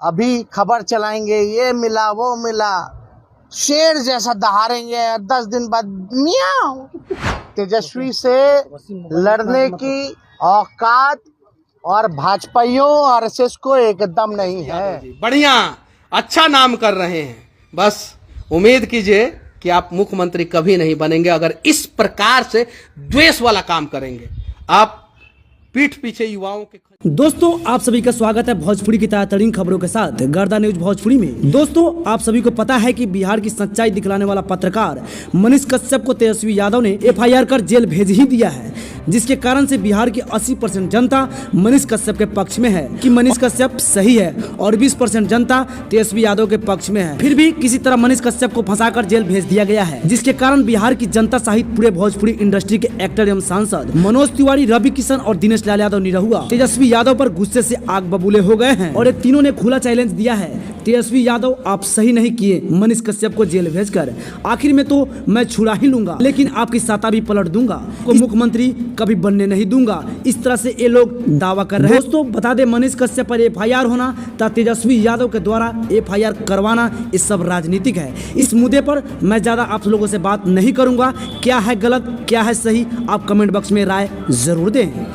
अभी खबर चलाएंगे, ये मिला वो मिला, शेर जैसा दहाड़ेंगे, 10 दिन बाद मियाऊ। तेजस्वी से लड़ने की औकात और भाजपाइयों आरएसएस को एकदम नहीं है। बढ़िया, अच्छा नाम कर रहे हैं। बस उम्मीद कीजिए कि आप मुख्यमंत्री कभी नहीं बनेंगे अगर इस प्रकार से द्वेष वाला काम करेंगे। आप पीठ पीछे युवाओं के। दोस्तों, आप सभी का स्वागत है भोजपुरी की ताज़ा खबरों के साथ गर्दा न्यूज भोजपुरी में। दोस्तों, आप सभी को पता है कि बिहार की सच्चाई दिखलाने वाला पत्रकार मनीष कश्यप को तेजस्वी यादव ने एफआईआर कर जेल भेज ही दिया है, जिसके कारण से बिहार की 80% जनता मनीष कश्यप के पक्ष में है कि मनीष कश्यप सही है और 20% जनता तेजस्वी यादव के पक्ष में है। फिर भी किसी तरह मनीष कश्यप को फंसाकर जेल भेज दिया गया है, जिसके कारण बिहार की जनता सहित पूरे भोजपुरी इंडस्ट्री के एक्टर एवं सांसद मनोज तिवारी, रवि किशन और दिनेश लाल यादव निरहुआ तेजस्वी यादव पर गुस्से से आग बबूले हो गए हैं और ये तीनों ने खुला चैलेंज दिया है, तेजस्वी यादव आप सही नहीं किए मनीष कश्यप को जेल भेजकर। आखिर में तो मैं छुड़ा ही लूंगा, लेकिन आपकी साता भी पलट दूंगा, को मुख्यमंत्री कभी बनने नहीं दूंगा। इस तरह से ये लोग दावा कर रहे हैं। दोस्तों, बता दें, मनीष कश्यप पर एफआईआर होना तथा तेजस्वी यादव के द्वारा एफआईआर करवाना, ये सब राजनीतिक है। इस मुद्दे पर मैं ज्यादा आप लोगों से बात नहीं करूंगा। क्या है गलत, क्या है सही, आप कमेंट बॉक्स में राय जरूर दें।